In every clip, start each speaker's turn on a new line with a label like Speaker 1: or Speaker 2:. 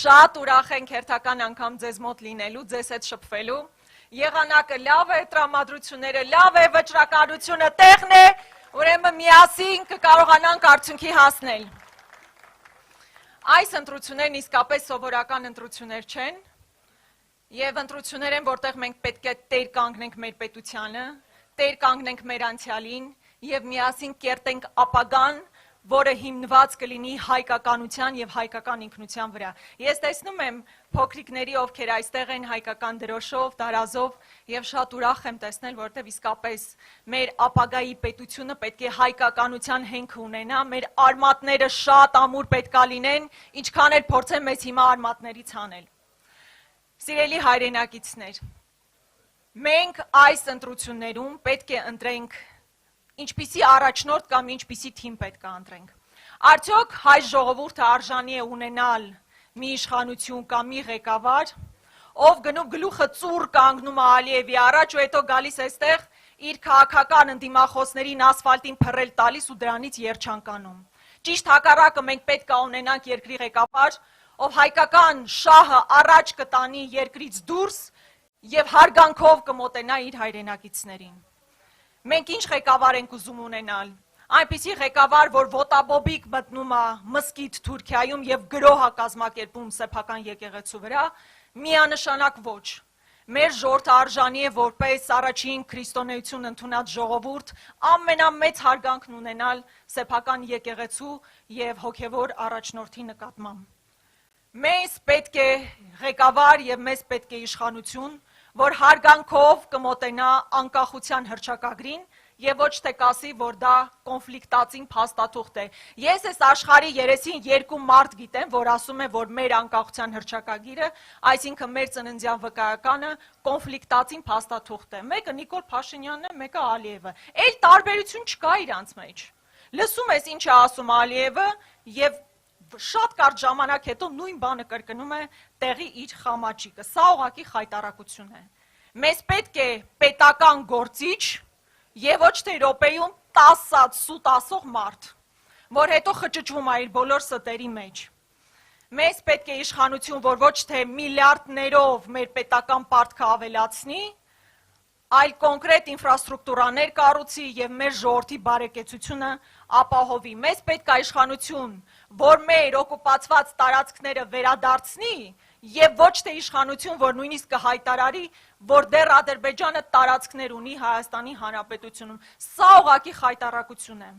Speaker 1: Շատ ուրախ ենք հերթական անգամ ձեզ մոտ լինելու, ձեզ հետ շփվելու։ Եղանակը լավ է, տրամադրությունները լավ է, վճռականությունը տեղն է, ուրեմն միասին կկարողանանք արդյունքի հասնել։ Այս ընտրություններն իսկապես սովորական ընտրություններ չեն, եւ ընտրություններ են, որտեղ մենք պետք է տեր կանգնենք մեր պետությանը, տեր կանգնենք մեր անցյալին եւ միասին կերտենք ապագան, որը հիմնված կլինի հայկականության եւ հայկական ինքնության վրա։ Ես տեսնում եմ փոքրիկների, ովքեր այստեղ են հայկական դրոշով, դարազով եւ շատ ուրախ եմ տեսնել, որովհետեւ իսկապես մեր ապագայի պետությունը պետք է հայկականության հենք ունենա, մեր արմատները շատ ամուր պետքա լինեն, ինչքան էլ փորձեն մեզ հիմա արմատներից հանել։ Սիրելի հայրենակիցներ, մենք այս ընտրություններում պետք է ընտրենք ինչպիսի առաջնորդ կամ ինչպիսի թիմ պետք է ընտրենք։ Արդյոք հայ ժողովուրդը արժանի է ունենալ մի իշխանություն կամ մի ղեկավար, ով գնում գլուխը ծուռ կանգնում է Ալիևի առաջ ու հետո գալիս այստեղ իր քաղաքական ընդդիմախոսներին ասֆալտին փռել տալիս ու դրանից երջանկանում։ Ճիշտ հակառակը մենք պետք է ունենանք երկրի ղեկավար, ով հայկական շահը առաջ կտանի երկրից դուրս եւ հարգանքով կմոտենա իր հայրենակիցներին։ Մենք ինչ ղեկավար ենք ուզում ունենալ, այնպիսի ղեկավար, որ ոտաբոբիկ մտնում է մզկիթ Թուրքիայում եւ գրոհ է կազմակերպում սեփական եկեղեցու վրա, միանշանակ ոչ։ Մեր ժողովուրդը արժանի է որպես առաջին քրիստոնեություն ընդունած ժողովուրդ ամենամեծ հարգանքն ունենալ սեփական եկեղեցու եւ հոգեվոր առաջնորդի նկատմամբ։ Մեզ պետք է ղեկավար եւ մեզ պետք է իշխանություն, որ հարգանքով կմոտենա անկախության հռչակագրին եւ ոչ թե կասի, որ դա կոնֆլիկտածին փաստաթուղթ է։ Ես այս աշխարհի երեսին երկու մարդ գիտեմ, որ ասում է, որ մեր անկախության հռչակագիրը, այսինքն մեր ծննդյան վկայականը կոնֆլիկտածին փաստաթուղթ է։ Մեկը Նիկոլ Փաշինյանն է, մեկը Ալիևը։ Այլ տարբերություն չկա իրանց մեջ։ Լսում ես ինչ է ասում Ալիևը եւ շատ կարճ ժամանակ հետո նույն բանը կրկնում է տեղի իր խամաճիկը։ Սա ուղղակի խայտարակություն է։ Մեզ պետք է պետական գործիչ եւ ոչ թե րոպեում 10 սուտ ասող մարդ, որ հետո խճճվում է իր բոլոր ստերի մեջ։ Մեզ պետք է իշխանություն, որ ոչ թե միլիարդներով մեր պետական պարտքը ավելացնի, այլ կոնկրետ ինֆրաստրուկտուրաներ կառուցի եւ մեր ժողովրդի բարեկեցությունը ապահովի։ Մեզ պետք է իշխանություն, որ մեր օկուպացված տարածքները վերադարձնի եւ ոչ թե իշխանություն, որ նույնիսկ կհայտարարի, որ դեռ Ադրբեջանը տարածքներ ունի Հայաստանի Հանրապետությունում։ Սա ուղղակի խայտարակություն է։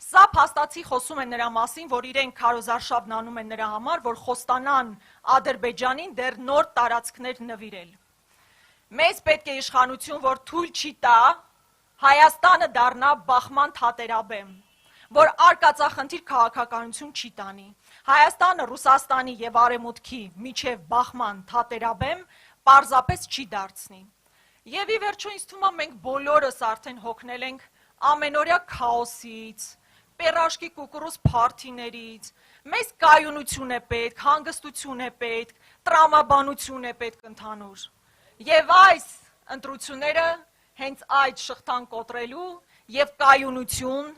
Speaker 1: Սա փաստացի խոսում է նրա մասին, որ իրենք քարոզարշավն անում են նրա համար, որ խոստանան Ադրբեջանին դեռ նոր տարածքներ նվիրել։ Մեզ պետք է իշխանություն, որ թույլ չի տա Հայաստանը դառնա բախման թատերաբեմ, որ արկածախնդիր քաղաքականություն չի տանի։ Հայաստանը Ռուսաստանի եւ Արևմուտքի միջև բախման թատերաբեմ պարզապես չի դարձնի։ Եվ ի վերջո ինձ թվում է մենք բոլորս արդեն հոգնել ենք ամենօրյա քաոսից, պերաշկի կուկուռուզ փարթիներից, մեզ կայունություն է պետք, հանգստություն է պետք, տրամաբանություն է պետք ընդհանուր։ Եվ այս ընտրությունները հենց այդ շղթան կոտրելու եւ կայունություն,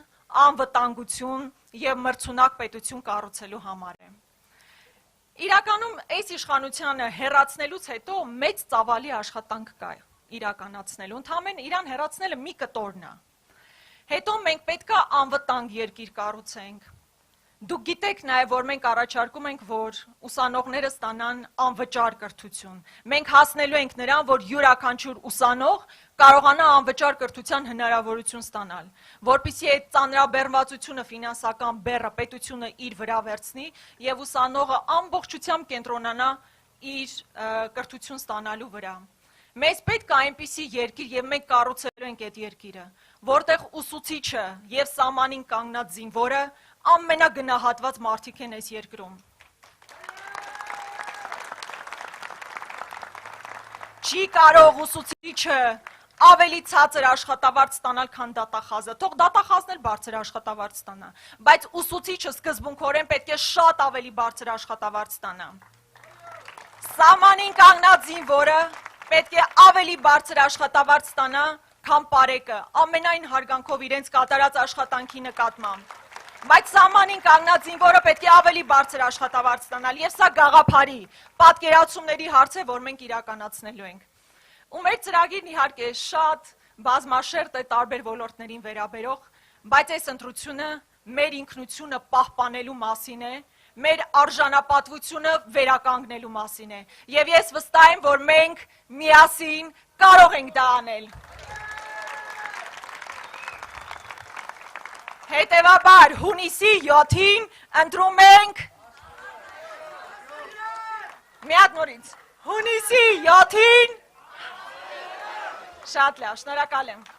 Speaker 1: անվտանգություն եւ մրցունակ պետություն կառուցելու համար է։ Իրականում այս իշխանությանը հեռացնելուց հետո մեծ ծավալի աշխատանք կա իրականացնելու, ընդհանրեն իրան հեռացնելը մի կտորն է։ Հետո մենք պետքա անվտանգ երկիր կառուցենք։ Դուք գիտեք նաև, որ մենք առաջարկում ենք, որ ուսանողները ստանան անվճար կրթություն։ Մենք հասնելու ենք նրան, որ յուրաքանչյուր ուսանող կարողանա անվճար կրթության հնարավորություն ստանալ, որպեսզի այդ ծանրաբեռնվածությունը ֆինանսական բեռը պետությունը իր վրա վերցնի եւ ուսանողը ամբողջությամբ կենտրոնանա իր կրթություն ստանալու վրա։ Մեզ պետք է այնպիսի երկիր եւ մենք կառուցելու ենք այդ երկիրը, որտեղ ուսուցիչը եւ սահմանին կանգնած զինվորը ամենագնահատված մարդիկ են այս երկրում։ Չի կարող ուսուցիչը ավելի ցածր աշխատավարձ ստանալ, քան դատախազը։ Թող դատախազն էլ բարձր աշխատավարձ ստանա, բայց ուսուցիչը սկզբունքորեն պետք է շատ ավելի բարձր աշխատավարձ ստանա։ Սահմանին կանգնած զինվորը պետք է ավելի բարձր աշխատավարձ ստանա, քան պարեկը, ամենայն հարգանքով իրենց կատարած աշխատանքի նկատմամբ։ Բայց սահմանին կանգնած զինվորը պետք է ավելի բարձր աշխատավարձ ստանալ, եւ սա գաղափարի, պատկերացումների հարց է, որ մենք իրականացնելու ենք։ Ու մեր ծրագիրն իհարկե շատ բազմաշերտ է տարբեր ոլորտներին վերաբերող, բայց այս ընտրությունը մեր ինքնությունը պահպանելու մասին է, մեր արժանապատվությունը վերականգնելու մասին է։ Եվ ես վստահ եմ, որ մենք միասին կարող ենք դա անել։ Հետևաբար հունիսի 7-ին ընտրում ենք մի հատ նորից հունիսի 7-ին շատ լավ, շնորհակալ եմ։